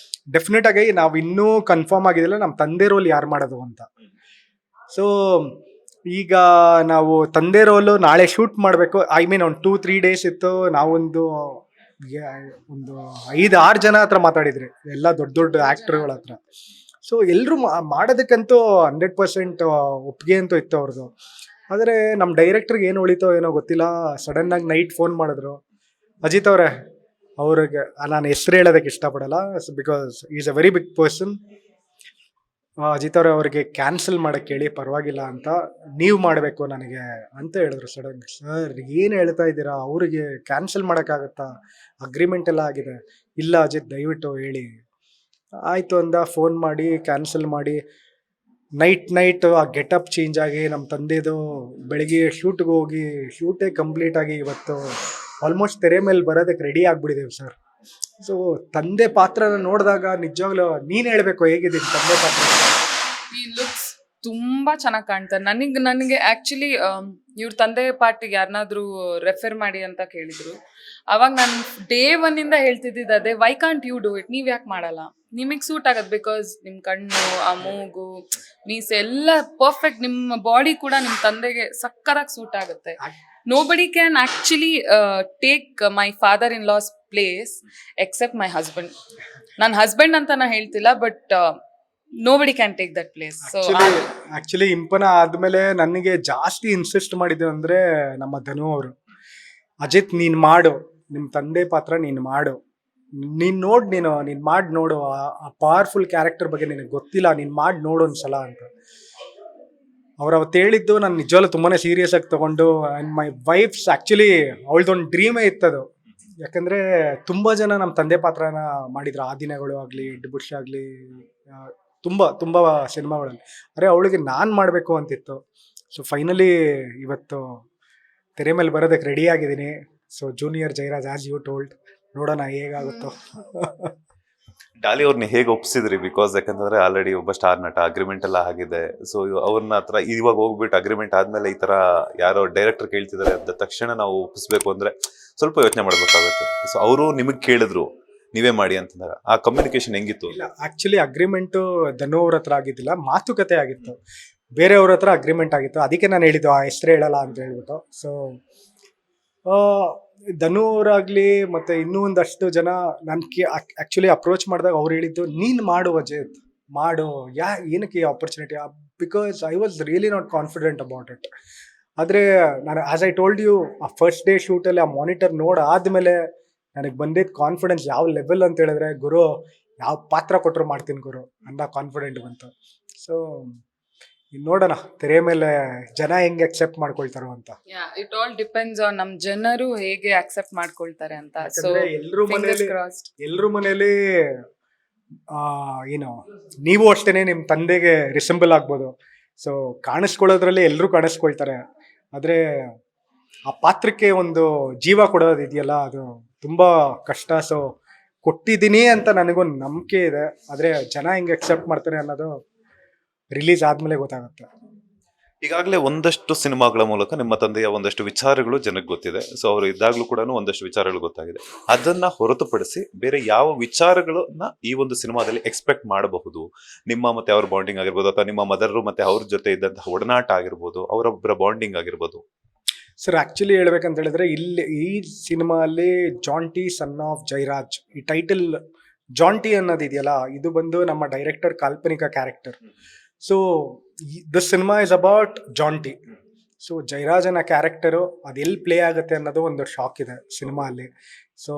ಡೆಫಿನೆಟ್ ಆಗಿ ನಾವು ಇನ್ನೂ ಕನ್ಫರ್ಮ್ ಆಗಿದ್ದಿಲ್ಲ ನಮ್ಮ ತಂದೆ ರೋಲ್ ಯಾರು ಮಾಡೋದು ಅಂತ. ಸೊ ಈಗ ನಾವು ತಂದೆ ರೋಲು ನಾಳೆ ಶೂಟ್ ಮಾಡಬೇಕು. ಐ ಮೀನ್ ಒಂದು 2-3 days ಇತ್ತು. ನಾವೊಂದು ಒಂದು 5-6 ಜನ ಹತ್ರ ಮಾತಾಡಿದ್ರಿ, ಎಲ್ಲ ದೊಡ್ಡ ದೊಡ್ಡ ಆಕ್ಟರ್ಗಳ ಹತ್ರ. ಸೊ ಎಲ್ಲರೂ ಮಾಡೋದಕ್ಕಂತೂ 100% ಒಪ್ಪಿಗೆ ಅಂತೂ ಇತ್ತು ಅವ್ರದ್ದು. ಆದರೆ ನಮ್ಮ ಡೈರೆಕ್ಟ್ರಿಗೆ ಏನು ಉಳಿತೋ ಏನೋ ಗೊತ್ತಿಲ್ಲ, ಸಡನ್ನಾಗಿ ನೈಟ್ ಫೋನ್ ಮಾಡಿದ್ರು, ಅಜಿತ್ ಅವರೇ ಅವ್ರಿಗೆ ನಾನು ಹೆಸರು ಹೇಳೋದಕ್ಕೆ ಇಷ್ಟಪಡಲ್ಲ because is a very big person, Ajith ಅವ್ರಿಗೆ ಕ್ಯಾನ್ಸಲ್ ಮಾಡಕ್ಕೆ ಹೇಳಿ ಪರವಾಗಿಲ್ಲ ಅಂತ, ನೀವು ಮಾಡಬೇಕು ನನಗೆ ಅಂತ ಹೇಳಿದ್ರು ಸಡನ್. ಸರ್ ಏನು ಹೇಳ್ತಾ ಇದ್ದೀರಾ, ಅವರಿಗೆ ಕ್ಯಾನ್ಸಲ್ ಮಾಡೋಕ್ಕಾಗತ್ತಾ, ಅಗ್ರಿಮೆಂಟ್ ಎಲ್ಲ ಆಗಿದೆ. ಇಲ್ಲ ಅಜಿತ್ ದಯವಿಟ್ಟು ಹೇಳಿ. ಆಯಿತು ಅಂದ, ಫೋನ್ ಮಾಡಿ ಕ್ಯಾನ್ಸಲ್ ಮಾಡಿ ನೈಟ್ ಆ ಗೆಟಪ್ ಚೇಂಜ್ ಆಗಿ ನಮ್ಮ ತಂದೆದು ಬೆಳಗ್ಗೆ ಶೂಟ್ಗೆ ಹೋಗಿ ಶೂಟೇ ಕಂಪ್ಲೀಟ್ ಆಗಿ ಇವತ್ತು ಆಲ್ಮೋಸ್ಟ್ ತೆರೆ ಮೇಲೆ ಬರೋದಕ್ಕೆ ರೆಡಿ ಆಗ್ಬಿಟ್ಟಿದ್ದೇವೆ ಸರ್. ಸೊ ತಂದೆ ಪಾತ್ರನ ನೋಡಿದಾಗ ನಿಜವಾಗ್ಲೂ ನೀನು ಹೇಳಬೇಕು ಹೇಗಿದ್ದೀನಿ ತಂದೆ ಪಾತ್ರ. ಈ ಲುಕ್ಸ್ ತುಂಬಾ ಚೆನ್ನಾಗಿ ಕಾಣ್ತಾರೆ. ನನಗೆ ಆಕ್ಚುಲಿ ಇವ್ರ ತಂದೆ ಪಾರ್ಟಿಗೆ ಯಾರನ್ನಾದ್ರೂ ರೆಫರ್ ಮಾಡಿ ಅಂತ ಕೇಳಿದ್ರು. ಅವಾಗ ನಾನು ಡೇ 1 ಇಂದ ಹೇಳ್ತಿದ್ದಿದ್ದು ಅದೇ, why can't you do it, ನೀವ್ ಯಾಕೆ ಮಾಡಲ್ಲ, ನಿಮಗೆ ಸೂಟ್ ಆಗತ್ತೆ. ಬಿಕಾಸ್ ನಿಮ್ ಕಣ್ಣು, ಆ ಮೂಗು, ಮೀಸೆ ಎಲ್ಲ ಪರ್ಫೆಕ್ಟ್, ನಿಮ್ಮ ಬಾಡಿ ಕೂಡ ನಿಮ್ ತಂದೆಗೆ ಸಕ್ಕರಾಗಿ ಸೂಟ್ ಆಗುತ್ತೆ. Nobody can actually take my father-in-law's place except my husband. ನನ್ನ ಹಸ್ಬೆಂಡ್ ಅಂತ ನಾ ಹೇಳ್ತಿಲ್ಲ, but nobody can take that place. So actually Impana ಆದ್ಮೇಲೆ ನನಗೆ ಜಾಸ್ತಿ ಇನ್ಸಿಸ್ಟ್ ಮಾಡಿದ್ದು ಅಂದ್ರೆ ನಮ್ಮ ಧನು ಅವರು, ಅಜಿತ್ ನೀನ್ ಮಾಡು, ನಿಮ್ ತಂದೆ ಪಾತ್ರ ನೀನ್ ಮಾಡು, ನೀನ್ ಮಾಡಿ ನೋಡು, ಆ ಪವರ್ಫುಲ್ ಕ್ಯಾರೆಕ್ಟರ್ ಬಗ್ಗೆ ನಿನಗೆ ಗೊತ್ತಿಲ್ಲ, ನೀನ್ ಮಾಡಿ ನೋಡು ಒಂದ್ಸಲ ಅಂತ. ಅವ್ರು ಅವತ್ತು ಹೇಳಿದ್ದು ನಾನು ನಿಜವಾಗ್ಲೂ ತುಂಬಾನೇ ಸೀರಿಯಸ್ ಆಗಿ ತಗೊಂಡು, ಆ್ಯಂಡ್ ಮೈ ವೈಫ್ಸ್ ಆ್ಯಕ್ಚುಲಿ ಅವಳದೊಂದು ಡ್ರೀಮೇ ಇತ್ತದು. ಯಾಕಂದರೆ ತುಂಬ ಜನ ನಮ್ಮ ತಂದೆ ಪಾತ್ರನ ಮಾಡಿದ್ರು, ಆ ದಿನಗಳು ಆಗಲಿ, ಡಿಬುಷ್ ಆಗಲಿ, ತುಂಬ ತುಂಬ ಸಿನಿಮಾಗಳಲ್ಲಿ. ಅರೆ ಅವಳಿಗೆ ನಾನು ಮಾಡಬೇಕು ಅಂತಿತ್ತು. ಸೊ ಫೈನಲಿ ಇವತ್ತು ತೆರೆ ಮೇಲೆ ಬರೋದಕ್ಕೆ ರೆಡಿ ಆಗಿದ್ದೀನಿ. So junior Jairaj as you told, ನೋಡೋಣ ಹೇಗಾಗುತ್ತೋ. ಡಾಲಿ ಅವ್ರನ್ನ ಹೇಗೆ ಒಪ್ಸಿದ್ರಿ? ಬಿಕಾಸ್ ಯಾಕಂತಂದ್ರೆ ಆಲ್ರೆಡಿ ಒಬ್ಬ ಸ್ಟಾರ್ ನಟ, ಅಗ್ರಿಮೆಂಟ್ ಎಲ್ಲ ಆಗಿದೆ. ಸೊ ಅವ್ರನ್ನ ಹತ್ರ ಇವಾಗ ಹೋಗ್ಬಿಟ್ಟು ಅಗ್ರಿಮೆಂಟ್ ಆದ್ಮೇಲೆ ಈ ತರ ಯಾರೋ ಡೈರೆಕ್ಟರ್ ಕೇಳ್ತಿದ್ದಾರೆ ಅಂತ ತಕ್ಷಣ ನಾವು ಒಪ್ಪಿಸ್ಬೇಕು ಅಂದ್ರೆ ಸ್ವಲ್ಪ ಯೋಚನೆ ಮಾಡ್ಬೇಕಾಗುತ್ತೆ. ಸೊ ಅವರು ನಿಮಗೆ ಕೇಳಿದ್ರು ನೀವೇ ಮಾಡಿ ಅಂತಂದಾಗ ಆ ಕಮ್ಯುನಿಕೇಶನ್ ಹೆಂಗಿತ್ತು? ಇಲ್ಲ, ಆಕ್ಚುಲಿ ಅಗ್ರಿಮೆಂಟು ಧನು ಅವ್ರ ಹತ್ರ ಆಗಿದ್ದಿಲ್ಲ, ಮಾತುಕತೆ ಆಗಿತ್ತು, ಬೇರೆಯವ್ರ ಹತ್ರ ಅಗ್ರಿಮೆಂಟ್ ಆಗಿತ್ತು. ಅದಕ್ಕೆ ನಾನು ಹೇಳಿದ್ದು ಆ ಹೆಸರು ಹೇಳಲ್ಲ ಅಂತ ಹೇಳ್ಬಿಟ್ಟು. ಸೊ ಧನು ಅವರಾಗ್ಲಿ ಮತ್ತೆ ಇನ್ನೂ ಒಂದಷ್ಟು ಜನ ನಾನು ಆಕ್ಚುಲಿ ಅಪ್ರೋಚ್ ಮಾಡಿದಾಗ ಅವ್ರು ಹೇಳಿದ್ದು, ನೀನು ಮಾಡು ಅಜಿತ್, ಮಾಡು, ಏನಕ್ಕೆ ಈ opportunity, because I was really not confident about it. ಆದರೆ ನಾನು ಆಸ್ ಐ ಟೋಲ್ಡ್ ಯು, ಆ ಫಸ್ಟ್ ಡೇ ಶೂಟಲ್ಲಿ ಆ ಮಾನಿಟರ್ ಆದಮೇಲೆ ನನಗೆ ಬಂದಿದ್ದ ಕಾನ್ಫಿಡೆನ್ಸ್ ಯಾವ ಲೆವೆಲ್ ಅಂತ ಹೇಳಿದ್ರೆ, ಗುರು ಯಾವ ಪಾತ್ರ ಕೊಟ್ಟರು ಮಾಡ್ತೀನಿ ಗುರು ಅನ್ನೋ ಕಾನ್ಫಿಡೆಂಟ್ ಬಂತು. ಸೊ ನೋಡೋಣ ತೆರೆ ಮೇಲೆ ಜನ ಹೆಂಗೆ ಅಕ್ಸೆಪ್ಟ್ ಮಾಡ್ಕೊಳ್ತಾರೋ ಅಂತ. ಇಟ್ ಆಲ್ ಡಿಪೆಂಡ್ಸ್ ಆನ್ ನಮ್ ಜನರು ಹೇಗೆ ಅಕ್ಸೆಪ್ಟ್ ಮಾಡ್ಕೊಳ್ತಾರೆ ಅಂತ. ಸೊ ಎಲ್ರ ಮನೇಲಿ ಏನು, ನೀವು ಅಷ್ಟೇನೆ ನಿಮ್ಮ ತಂದೆಗೆ ರಿಸೆಂಬಲ್ ಆಗ್ಬೋದು. ಸೊ ಕಾಣಿಸ್ಕೊಳ್ಳೋದ್ರಲ್ಲಿ ಎಲ್ಲರೂ ಕಾಣಿಸ್ಕೊಳ್ತಾರೆ, ಆದರೆ ಆ ಪಾತ್ರಕ್ಕೆ ಒಂದು ಜೀವ ಕೊಡೋದಿದೆಯಲ್ಲ, ಅದು ತುಂಬ ಕಷ್ಟ. ಸೊ ಕೊಟ್ಟಿದ್ದೀನಿ ಅಂತ ನನಗೊಂದು ನಂಬಿಕೆ ಇದೆ, ಆದರೆ ಜನ ಹೆಂಗೆ ಅಕ್ಸೆಪ್ಟ್ ಮಾಡ್ತಾರೆ ಅನ್ನೋದು ರಿಲೀಸ್ ಆದ್ಮೇಲೆ ಗೊತ್ತಾಗುತ್ತೆ. ಈಗಾಗಲೇ ಒಂದಷ್ಟು ಸಿನಿಮಾಗಳ ಮೂಲಕ ನಿಮ್ಮ ತಂದೆಯ ಒಂದಷ್ಟು ವಿಚಾರಗಳು ಜನಕ್ಕೆ ಗೊತ್ತಿದೆ. ಸೊ ಅವರು ಇದ್ದಾಗಲೂ ಕೂಡ ಒಂದಷ್ಟು ವಿಚಾರಗಳು ಗೊತ್ತಾಗಿದೆ. ಅದನ್ನ ಹೊರತುಪಡಿಸಿ ಬೇರೆ ಯಾವ ವಿಚಾರಗಳನ್ನ ಈ ಒಂದು ಸಿನಿಮಾದಲ್ಲಿ ಎಕ್ಸ್ಪೆಕ್ಟ್ ಮಾಡಬಹುದು? ನಿಮ್ಮ ಮತ್ತೆ ಅವ್ರ ಬಾಂಡಿಂಗ್ ಆಗಿರ್ಬೋದು, ಅಥವಾ ನಿಮ್ಮ ಮದರ್ ಮತ್ತೆ ಅವ್ರ ಜೊತೆ ಇದ್ದಂತಹ ಒಡನಾಟ ಆಗಿರ್ಬೋದು, ಅವರೊಬ್ಬರ ಬಾಂಡಿಂಗ್ ಆಗಿರ್ಬೋದು. ಸರ್ ಆಕ್ಚುಲಿ ಹೇಳ್ಬೇಕಂತ ಹೇಳಿದ್ರೆ, ಇಲ್ಲಿ ಈ ಸಿನಿಮಾಲ್ಲಿ ಜಾಂಟಿ ಸನ್ ಆಫ್ ಜೈರಾಜ್, ಈ ಟೈಟಲ್ ಜಾಂಟಿ ಅನ್ನೋದಿದೆಯಲ್ಲ, ಇದು ಬಂದು ನಮ್ಮ ಡೈರೆಕ್ಟರ್ ಕಾಲ್ಪನಿಕ character. So this cinema is about Jonty. So ಜೈರಾಜನ ಕ್ಯಾರೆಕ್ಟರು ಅದು ಎಲ್ಲಿ ಪ್ಲೇ ಆಗುತ್ತೆ ಅನ್ನೋದು ಒಂದು ಶಾಕ್ ಇದೆ ಸಿನಿಮಾ ಅಲ್ಲಿ. So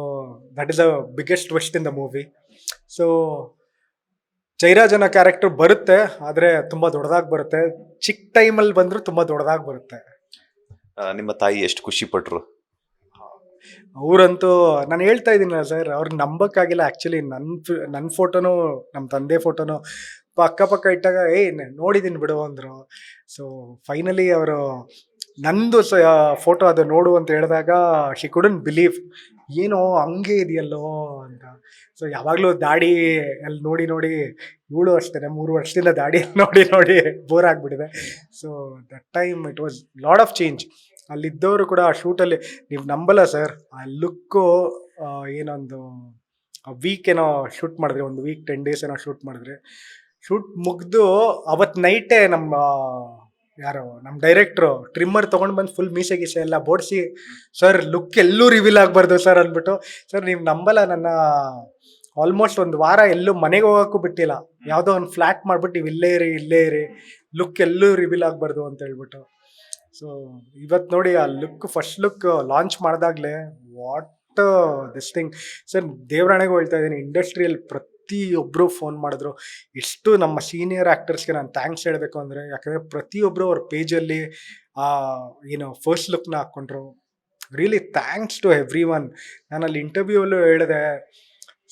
that is a biggest twist in the movie. So ಜೈರಾಜನ ಕ್ಯಾರೆಕ್ಟರ್ ಬರುತ್ತೆ, ಆದರೆ ತುಂಬ ದೊಡ್ಡದಾಗಿ ಬರುತ್ತೆ. ಚಿಕ್ಕ ಟೈಮಲ್ಲಿ ಬಂದರೂ ತುಂಬ ದೊಡ್ಡದಾಗಿ ಬರುತ್ತೆ. ನಿಮ್ಮ ತಾಯಿ ಎಷ್ಟು ಖುಷಿ ಪಟ್ರು? ಅವರಂತೂ ನಾನು ಹೇಳ್ತಾ ಇದ್ದೀನಲ್ಲ ಸರ್, ಅವ್ರಿಗೆ ನಂಬಕ್ಕಾಗಿಲ್ಲ. ಆ್ಯಕ್ಚುಲಿ ನನ್ನ ಫೋಟೋನು ನಮ್ಮ ತಂದೆ ಫೋಟೋನು ಅಕ್ಕಪಕ್ಕ ಇಟ್ಟಾಗ ನೋಡಿದ್ದೀನಿ ಬಿಡು ಅಂದರು. ಸೊ ಫೈನಲಿ ಅವರು ನಂದು ಫೋಟೋ ಅದು ನೋಡು ಅಂತ ಹೇಳಿದಾಗ ಶಿ ಕುಡಂಟ್ ಬಿಲೀವ್, ಏನೋ ಹಂಗೆ ಇದೆಯಲ್ಲೋ ಅಂತ. ಸೊ ಯಾವಾಗಲೂ ದಾಡಿ ಅಲ್ಲಿ ನೋಡಿ ಇವಳು ಅಷ್ಟೇ 3 ವರ್ಷದಿಂದ ದಾಡಿ ನೋಡಿ ಬೋರ್ ಆಗಿಬಿಟ್ಟಿದೆ. So that time it was lot of change. ಅಲ್ಲಿದ್ದವರು ಕೂಡ ಆ ಶೂಟಲ್ಲಿ ನೀವು ನಂಬಲ್ಲ ಸರ್, ಆ ಲುಕ್ಕು ಏನೊಂದು ವೀಕ್ ಏನೋ ಶೂಟ್ ಮಾಡಿದ್ರೆ, 1 ವೀಕ್ 10 ಡೇಸ್ ಏನೋ ಶೂಟ್ ಮಾಡಿದ್ರೆ, ಶೂಟ್ ಮುಗಿದು ಅವತ್ತು ನೈಟೇ ನಮ್ಮ ಯಾರು ನಮ್ಮ ಡೈರೆಕ್ಟ್ರು ಟ್ರಿಮ್ಮರ್ ತೊಗೊಂಡು ಬಂದು ಫುಲ್ ಮೀಸೆ ಗೀಸೆ ಎಲ್ಲ ಬೋಡಿಸಿ, ಸರ್ ಲುಕ್ ಎಲ್ಲೂ ರಿವೀಲ್ ಆಗಬಾರ್ದು ಸರ್ ಅಂದ್ಬಿಟ್ಟು, ಸರ್ ನೀವು ನಂಬಲ್ಲ, ನನ್ನ ಆಲ್ಮೋಸ್ಟ್ ಒಂದು ವಾರ ಎಲ್ಲೂ ಮನೆಗೆ ಹೋಗೋಕ್ಕೂ ಬಿಟ್ಟಿಲ್ಲ. ಯಾವುದೋ ಒಂದು ಫ್ಲ್ಯಾಟ್ ಮಾಡ್ಬಿಟ್ಟು ನೀವು ಇಲ್ಲೇ ಇರಿ, ಲುಕ್ ಎಲ್ಲೂ ರಿವೀಲ್ ಆಗಬಾರ್ದು ಅಂತ ಹೇಳ್ಬಿಟ್ಟು. ಸೊ ಇವತ್ತು ನೋಡಿ ಆ ಲುಕ್, ಫಸ್ಟ್ ಲುಕ್ ಲಾಂಚ್ ಮಾಡಿದಾಗಲೇ ವಾಟ್ ದಿಸ್ ಥಿಂಗ್. ಸರ್ ದೇವರಾಣೆಗೂ ಹೇಳ್ತಾ ಇದ್ದೀನಿ, ಇಂಡಸ್ಟ್ರಿಯಲ್ಲಿ ಪ್ರತಿಯೊಬ್ಬರು ಫೋನ್ ಮಾಡಿದ್ರು. ಎಷ್ಟು ನಮ್ಮ ಸೀನಿಯರ್ ಆ್ಯಕ್ಟರ್ಸ್ಗೆ ನಾನು ಥ್ಯಾಂಕ್ಸ್ ಹೇಳಬೇಕು ಅಂದರೆ, ಯಾಕಂದರೆ ಪ್ರತಿಯೊಬ್ಬರು ಅವ್ರ ಪೇಜಲ್ಲಿ ಏನು ಫಸ್ಟ್ ಲುಕ್ನ ಹಾಕ್ಕೊಂಡ್ರು. Really thanks to everyone. ನಾನು ಅಲ್ಲಿ ಇಂಟರ್ವ್ಯೂವಲ್ಲೂ ಹೇಳಿದೆ,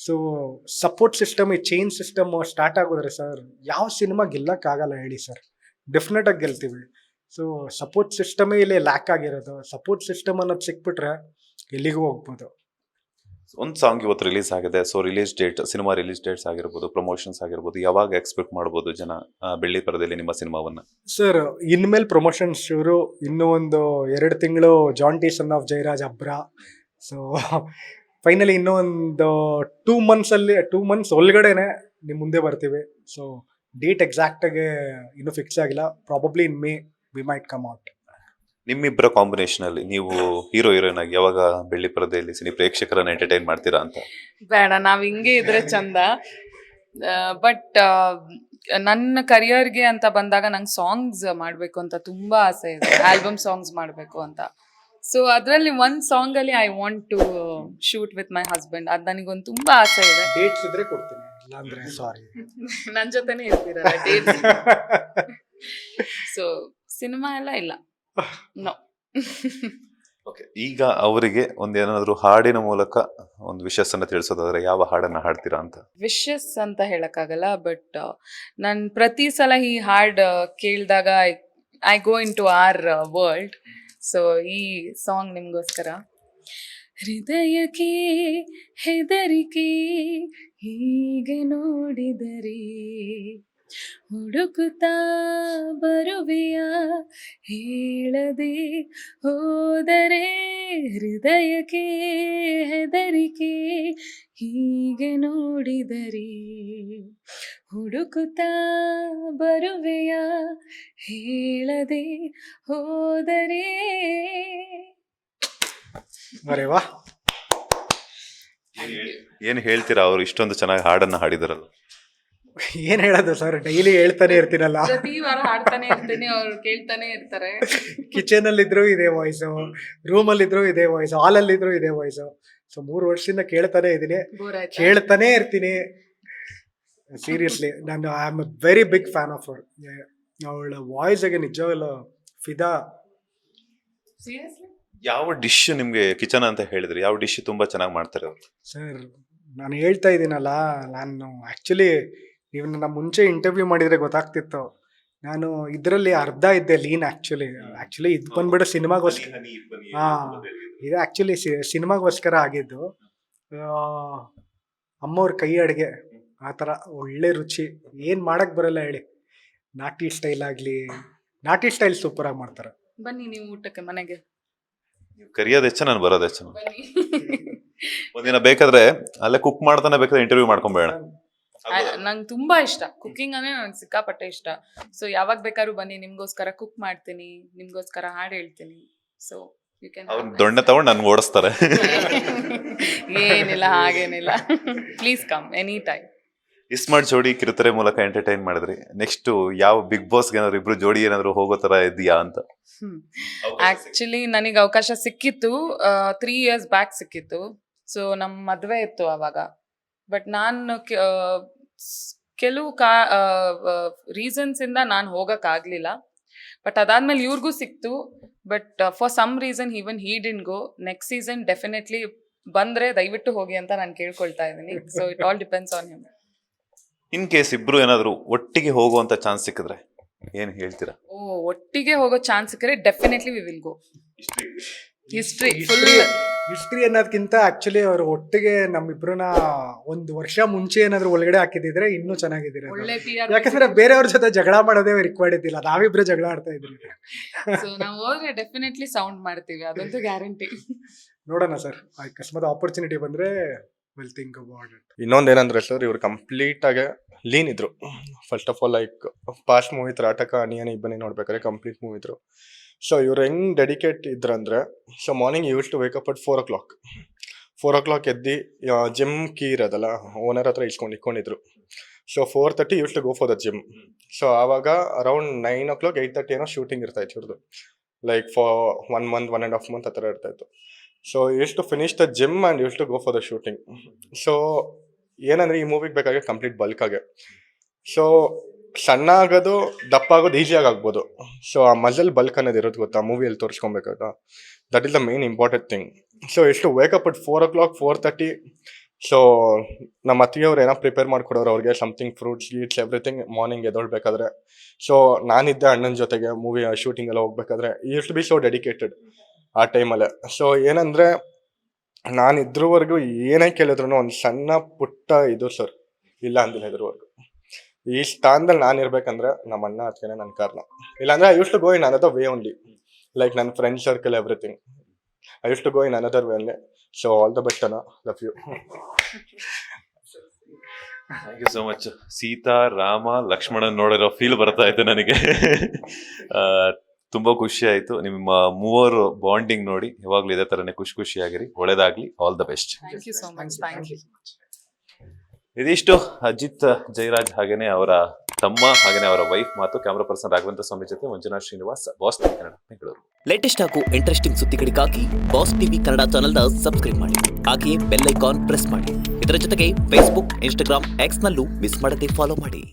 ಸೊ ಸಪೋರ್ಟ್ ಸಿಸ್ಟಮ್, ಈ ಚೈನ್ ಸಿಸ್ಟಮ್ ಸ್ಟಾರ್ಟ್ ಆಗೋದ್ರೆ ಸರ್ ಯಾವ ಸಿನಿಮಾ ಗೆಲ್ಲಕ್ಕಾಗಲ್ಲ ಹೇಳಿ ಸರ್, ಡೆಫಿನೆಟಾಗಿ ಗೆಲ್ತೀವಿ. ಸೊ ಸಪೋರ್ಟ್ ಸಿಸ್ಟಮೇ ಇಲ್ಲಿ ಲ್ಯಾಕ್ ಆಗಿರೋದು. ಸಪೋರ್ಟ್ ಸಿಸ್ಟಮ್ ಅನ್ನೋದು ಸಿಕ್ಬಿಟ್ರೆ ಎಲ್ಲಿಗೂ ಹೋಗ್ಬೋದು. ಒಂದು ಸಾಂಗ್ ಇವತ್ತು ರಿಲೀಸ್ ಆಗಿದೆ. So release date, cinema release dates ಆಗಿರ್ಬೋದು, ಪ್ರಮೋಷನ್ಸ್ ಆಗಿರ್ಬೋದು, ಯಾವಾಗ ಎಕ್ಸ್ಪೆಕ್ಟ್ ಮಾಡ್ಬೋದು ಜನ ಬೆಳ್ಳಿ ಪರದೆಯಲ್ಲಿ ನಿಮ್ಮ ಸಿನಿಮಾವನ್ನ? ಸರ್ ಇನ್ಮೇಲೆ ಪ್ರಮೋಷನ್ಸ್ ಶುರು, ಇನ್ನೂ ಒಂದು 2 ತಿಂಗಳು ಜಾಂಟಿ ಸನ್ ಆಫ್ ಜಯರಾಜ್ ಅಬ್ರಾ. ಸೊ ಫೈನಲಿ ಇನ್ನೂ ಒಂದು 2 ಮಂತ್ಸ್ ಒಳಗಡೆನೆ ನಿಮ್ಮ ಮುಂದೆ ಬರ್ತೀವಿ. ಸೊ ಡೇಟ್ ಎಕ್ಸಾಕ್ಟಾಗಿ ಇನ್ನೂ ಫಿಕ್ಸ್ ಆಗಿಲ್ಲ. Probably in May we might come out. ನಿಮ್ಮಿಬ್ಬರ ಕಾಂಬಿನೇಷನ್ ಅಲ್ಲಿ ನೀವು ಹೀರೋ ಹೀರೋಯಿನ್ ಆಗಿ ಯಾವಾಗ ಬೆಳ್ಳಿ ಪರದೆಯಲ್ಲಿ ಸಿನಿ ಪ್ರೇಕ್ಷಕರನ್ನ ಎಂಟರ್ಟೈನ್ ಮಾಡ್ತೀರಾ ಅಂತ? ಬೇಡ, ನಾವ್ ಹಿಂಗೆ ಇದ್ರೆ ಚಂದ. ಬಟ್ ನನ್ನ ಕರಿಯರ್ಗೆ ಅಂತ ಬಂದಾಗ ನಂಗೆ ಸಾಂಗ್ಸ್ ಮಾಡಬೇಕು ಅಂತ ತುಂಬಾ ಆಸೆ ಇದೆ, ಆಲ್ಬಮ್ ಸಾಂಗ್ಸ್ ಮಾಡಬೇಕು ಅಂತ. ಸೊ ಅದರಲ್ಲಿ ಒಂದು ಸಾಂಗ್ ಅಲ್ಲಿ I want to shoot with my husband. ಅದು ನನಗೊಂದು ತುಂಬಾ ಆಸೆ ಇದೆ. ಡೇಟ್ಸ್ ಇದ್ರೆ ಕೊಡ್ತೀನಿ, ಇಲ್ಲಾಂದ್ರೆ ಸಾರಿ. ನನ್ನ ಜೊತೆನೇ ಇರ್ತೀರಲ್ಲ ಡೇಟ್ಸ್. ಸೊ ಸಿನಿಮಾ ಎಲ್ಲ ಇಲ್ಲ, ನೋ. ಓಕೆ, ಈಗ ಅವರಿಗೆ ಒಂದೇನಾದ್ರು ಹಾಡಿನ ಮೂಲಕ ಒಂದು ವಿಶಸ್ ಅನ್ನ ತಿಳಿಸೋದಾದ್ರೆ ಯಾವ ಹಾಡನ್ನ ಹಾಡ್ತೀರಾ ಅಂತ? ವಿಶಸ್ ಅಂತ ಹೇಳಕ್ಕಾಗಲ್ಲ, ಬಟ್ ನಾನು ಪ್ರತಿ ಸಲ ಈ ಹಾಡ್ ಕೇಳಿದಾಗ I go into our world. So ಈ ಸಾಂಗ್ ನಿಮ್ಗೋಸ್ಕರ. ಹೃದಯಕ್ಕೆ ಹೆದರಿಕೆ ಹೀಗೆ ನೋಡಿದರೆ, ಹುಡುಕುತ್ತಾ ಬರುವೆಯ ಹೇಳದೆ ಹೋದರೆ, ಹೃದಯಕ್ಕೆ ಹೆದರಿಕೆ ಹೀಗೆ ನೋಡಿದರೆ, ಹುಡುಕುತ್ತಾ ಬರುವೆಯ ಹೇಳದೆ ಹೋದರೆ. ಅರೆ ವಾ, ಏನ್ ಹೇಳ್ತೀರಾ ಅವ್ರು ಇಷ್ಟೊಂದು ಚೆನ್ನಾಗಿ ಹಾಡನ್ನ ಹಾಡಿದಾರಲ್ಲ? ಏನ್ ಹೇಳೋದು ಸರ್, ಡೈಲಿ ಹೇಳ್ತಾನೆ ಇರ್ತೀನಲ್ಲ. ಪ್ರತಿ ವಾರ ಹಾಡ್ತಾನೆ ಇರ್ತೀನಿ, ಅವ್ರು ಕೇಳ್ತಾನೆ ಇರ್ತಾರೆ. ಕಿಚನ್ ಅಲ್ಲಿ ಇದ್ರು ಇದೇ ವಾಯ್ಸು, ರೂಮ್ ಅಲ್ಲಿ ಇದ್ರು ಇದೇ ವಾಯ್ಸು, ಹಾಲ್ ಅಲ್ಲಿ ಇದ್ರು ಇದೇ ವಾಯ್ಸು. ಸೊ 3 ವರ್ಷದಿಂದ ಕೇಳ್ತಾನೆ ಇದೀನಿ, ಬೋರ್ ಆಯ್ತಾ? ಕೇಳ್ತಾನೆ ಇರ್ತೀನಿ. ಸೀರಿಯಸ್ಲಿ ನಾನು I am a very big fan of ಅವರ್. ಅವಳ ವಾಯ್ಸ್ಗೆ ನಿಜವಾಗ್ಲೂ ಫಿದಾ. ಸೀರಿಯಸ್ಲಿ ಯಾವ ಡಿಶ್ ನಿಮ್ಗೆ ಕಿಚನ್ ಅಂತ ಹೇಳಿದ್ರಿ, ಯಾವ ಡಿಶ್ ತುಂಬಾ ಚೆನ್ನಾಗಿ ಮಾಡ್ತಾರೆ ಅವ್ರು? ಸರ್ ನಾನು ಹೇಳ್ತಾ ಇದ್ದೀನಲ್ಲ, ನಾನು ಆ್ಯಕ್ಚುಲಿ ನೀವು ನಮ್ಮ ಮುಂಚೆ ಇಂಟರ್ವ್ಯೂ ಮಾಡಿದರೆ ಗೊತ್ತಾಗ್ತಿತ್ತು. ನಾನು ಇದರಲ್ಲಿ ಅರ್ಧ ಇದ್ದೆ ಲೀನ್. ಆ್ಯಕ್ಚುಲಿ ಇದು ಬಂದ್ಬಿಟ್ಟು ಸಿನಿಮಾಗೋಸ್ಕರ. ಹಾಂ, ಇದು ಆ್ಯಕ್ಚುಲಿ ಸಿನಿಮಾಗೋಸ್ಕರ ಆಗಿದ್ದು. ಅಮ್ಮವ್ರ ಕೈ ಅಡುಗೆ ಆ ಥರ ಒಳ್ಳೆ ರುಚಿ, ಏನು ಮಾಡೋಕ್ಕೆ ಬರಲ್ಲ ಹೇಳಿ. ನಾಟಿ ಸ್ಟೈಲ್ ಆಗಲಿ, ನಾಟಿ ಸ್ಟೈಲ್ ಸೂಪರಾಗಿ ಮಾಡ್ತಾರೆ. ಬನ್ನಿ ನೀವು ಊಟಕ್ಕೆ ಮನೆಗೆ ನೀವು ಕರಿಯೋದು ಹೆಚ್ಚ, ನಾನು ಬರೋದು ಹೆಚ್ಚ. ಬನ್ನಿ. ಒಂದಿನ ಬೇಕಾದ್ರೆ ಅಲ್ಲೇ ಕುಕ್ ಮಾಡ್ತಾನೆ, ಬೇಕಾದ್ರೆ ಇಂಟರ್ವ್ಯೂ ಮಾಡ್ಕೊಂಬೇಡ. ನಂಗೆ ತುಂಬಾ ಇಷ್ಟ ಕುಕಿಂಗ್ ಅಂದ್ರೆ, ನಂಗೆ ಸಿಕ್ಕಾಪಟ್ಟೆ ಇಷ್ಟ. ಸೊ ಯಾವಾಗ ಬೇಕಾದ್ರೂ ಬನ್ನಿ, ನಿಮ್ಗೋಸ್ಕರ ಕುಕ್ ಮಾಡ್ತೀನಿ, ನಿಮ್ಗೋಸ್ಕರ ಹಾಡು ಹೇಳ್ತೀನಿ. So you can. ಅವ್ರು ದೊಣ್ಣೆ ತಗೊಂಡು ನನ್ಗೆ ಓಡಿಸ್ತಾರೆ. ಏನಿಲ್ಲ, ಹಾಗೇನಿಲ್ಲ. Please come any time. Ismart Jodi ಕಿರುತೆರೆ ಮೂಲಕ ಎಂಟರ್ಟೈನ್ ಮಾಡಿದ್ರಿ. ನೆಕ್ಸ್ಟ್ ಯಾವ ಬಿಗ್ ಬಾಸ್ಗೆ ಏನಾದ್ರು ಇಬ್ರು ಜೋಡಿ ಏನಾದ್ರು ಹೋಗೋ ತರ ಇದೆಯಾ ಅಂತ? ಆಕ್ಚುಲಿ ನನಗೆ ಅವಕಾಶ ಸಿಕ್ಕಿತ್ತು, 3 years ಬ್ಯಾಕ್ ಸಿಕ್ಕಿತ್ತು. ಸೊ ನಮ್ಮ ಮದುವೆ ಇತ್ತು ಅವಾಗ. ಬಟ್ ನಾನು ಕೆಲವು ರೀಸನ್ಸ್ ಇಂದ ನಾನು ಹೋಗಕ್ಕಾಗ್ಲಿಲ್ಲ. ಬಟ್ ಅದಾದ್ಮೇಲೆ ಇವ್ರಿಗೂ ಸಿಕ್ತು. But for some reason even he didn't go. Next season definitely ಬಂದ್ರೆ ದಯವಿಟ್ಟು ಹೋಗಿ ಅಂತ ನಾನು ಕೇಳ್ಕೊಳ್ತಾ ಇದ್ದೀನಿ. So it all depends on him. In case ಇಬ್ರು ಏನಾದ್ರು ಒಟ್ಟಿಗೆ ಹೋಗುವಂತ ಚಾನ್ಸ್ ಸಿಕ್ಕಿದ್ರೆ ಏನ್ ಹೇಳ್ತೀರಾ? ಒಟ್ಟಿಗೆ ಹೋಗೋ ಚಾನ್ಸ್ ಸಿಕ್ಕರೆ definitely we will go. History ಅನ್ನೋದಕ್ಕಿಂತ ಆಕ್ಚುಲಿ ಅವರು ಒಟ್ಟಿಗೆ ನಮ್ಮಿಬ್ರನ್ನ 1 ವರ್ಷ ಮುಂಚೆ ಏನಾದ್ರು ಒಳಗಡೆ ಹಾಕಿದ್ರೆ ಇನ್ನೂ ಚೆನ್ನಾಗಿದ್ದೀರ. ಒಳ್ಳೆ PR. ಯಾಕಂದ್ರೆ ಬೇರೆಯವ್ರ ಜೊತೆ ಜಗಳ ಮಾಡೋದೇ ರಿಕ್ವೈರ್ಡ್ ಇದ್ದಿಲ್ಲ, ನಾವಿಬ್ರು ಜಗಳ ಆಡ್ತಾ ಇದ್ರಿ. ಸೊ ನಾವು ಹೋದ್ರೆ ಡೆಫಿನೆಟ್ಲಿ ಸೌಂಡ್ ಮಾಡ್ತೀವಿ, ಅದಂತೂ ಗ್ಯಾರಂಟಿ. ನೋಡೋಣ ಸರ್, ಅಕಸ್ಮಾತ್ ಆಪರ್ಚುನಿಟಿ ಬಂದ್ರೆ will think about it. ಇನ್ನೊಂದೇನಂದ್ರೆ ಸರ್ ಇವ್ರು ಕಂಪ್ಲೀಟ್ ಆಗಿ ಲೀನ್ ಇದ್ರು. First of all like past movie Trataka ಅನಿಯನ್ ಇಬ್ಬನಿ ನೋಡ್ಬೇಕಾದ್ರೆ ಕಂಪ್ಲೀಟ್ ಮೂವಿ ಇದ್ರು. ಸೊ ಇವ್ರು ಹೆಂಗ್ ಡೆಡಿಕೇಟ್ ಇದ್ರಂದ್ರೆ, so morning use to wake up at 4 o'clock. 4 o'clock ಎದ್ದು ಜಿಮ್ ಕೀ ಇರೋದಲ್ಲ ಓನರ್ ಹತ್ರ ಇಟ್ಕೊಂಡಿದ್ರು. So 4:30 use to go for the gym. So ಆವಾಗ ಅರೌಂಡ್ 9 o'clock 8:30 ಏನೋ ಶೂಟಿಂಗ್ ಇರ್ತಾ ಇತ್ತು ಇವ್ರದ್ದು. ಲೈಕ್ ಫಾರ್ 1 month 1.5 month ಆ ಥರ ಇರ್ತಾ ಇತ್ತು. So use to finish the gym and use to go for the shooting. So ಏನಂದ್ರೆ ಈ ಮೂವಿಗೆ ಬೇಕಾಗಿ ಕಂಪ್ಲೀಟ್ ಬಲ್ಕ್ ಆಗಿ, ಸೊ ಸಣ್ಣ ಆಗೋದು ದಪ್ಪ ಆಗೋದು ಈಸಿಯಾಗಿ ಆಗ್ಬೋದು. ಸೊ ಆ ಮಜಲ್ ಬಲ್ಕ್ ಅನ್ನೋದು ಇರೋದು ಗೊತ್ತಾ ಮೂವಿಯಲ್ಲಿ ತೋರಿಸ್ಕೊಬೇಕಾಗ, that is the main important thing. So ಎಷ್ಟು ವೇಕಪ್ ಅಟ್ 4 o'clock 4:30. ಸೊ ನಮ್ಮ ಅತ್ತಿಗೆಯವ್ರು ಏನೋ ಪ್ರಿಪೇರ್ ಮಾಡಿಕೊಡೋರು ಅವ್ರಿಗೆ ಸಮಥಿಂಗ್ ಫ್ರೂಟ್ಸ್ ಗೀಟ್ಸ್ ಎವ್ರಿಥಿಂಗ್ ಮಾರ್ನಿಂಗ್ ಎದೊಳ್ಬೇಕಾದ್ರೆ. ಸೊ ನಾನಿದ್ದೆ ಅಣ್ಣನ ಜೊತೆಗೆ ಮೂವಿ ಶೂಟಿಂಗ್ ಎಲ್ಲ ಹೋಗ್ಬೇಕಾದ್ರೆ use to be so dedicated ಆ ಟೈಮಲ್ಲೇ. ಸೊ ಏನಂದರೆ ನಾನು ಇದ್ರವರೆಗೂ ಏನೇ ಕೇಳಿದ್ರು ಒಂದು ಸಣ್ಣ ಪುಟ್ಟ ಇದು ಸರ್ ಇಲ್ಲ ಅಂದಿಲ್ಲ ಇದ್ರವರೆಗೂ. ಈ ಸ್ಥಾನದಲ್ಲಿ ನಾನು ಇರ್ಬೇಕಂದ್ರೆ ನಮ್ಮ ಅಣ್ಣ ಅದಕ್ಕೆ ನನ್ನ ಕಾರಣ. ಇಲ್ಲಾಂದ್ರೆ I use to go in another way only, like ನನ್ನ friend circle everything I use to go in another way only. So all the best ಅಣ್ಣ, love you. Thank you so much. Sita Rama ಲಕ್ಷ್ಮಣನ್ ನೋಡಿರೋ ಫೀಲ್ ಬರ್ತಾ ಇತ್ತು ನನಗೆ. ತುಂಬಾ ಖುಷಿ ಆಯ್ತು ನಿಮ್ಮ ಮೂವರು ಬಾಂಡಿಂಗ್ ನೋಡಿ. ಯಾವಾಗ್ಲೂ ಇದೇ ತರನೇ ಖುಷಿಯಾಗಿರಿ, ಒಳ್ಳೇದಾಗ್ಲಿ, all the best. Thank you so much. Thank you. ಇದಿಷ್ಟು ಅಜಿತ್ ಜಯರಾಜ್ ಹಾಗೇನೆ ಅವರ ತಮ್ಮ ಹಾಗೇನೆ ಅವರ ವೈಫ್ ಮಾತು. ಕ್ಯಾಮರಾ ಪರ್ಸನ್ ರಾಘವೇಂದ್ರ ಸ್ವಾಮಿ ಜೊತೆ Manjunath Srinivas, boss TV Kannada, Bengaluru. Latest ಹಾಗೂ ಇಂಟ್ರೆಸ್ಟಿಂಗ್ ಸುದ್ದಿಗಳಿಗಾಗಿ ಬಾಸ್ ಟಿವಿ ಕನ್ನಡ ಚಾನೆಲ್ನ ಸಬ್ಸ್ಕ್ರೈಬ್ ಮಾಡಿ. ಹಾಗೆಯೇ ಬೆಲ್ ಐಕಾನ್ ಪ್ರೆಸ್ ಮಾಡಿ. ಇದರ ಜೊತೆಗೆ ಫೇಸ್ಬುಕ್, ಇನ್ಸ್ಟಾಗ್ರಾಮ್, ಎಕ್ಸ್ ನಲ್ಲೂ ಮಿಸ್ ಮಾಡದೆ ಫಾಲೋ ಮಾಡಿ.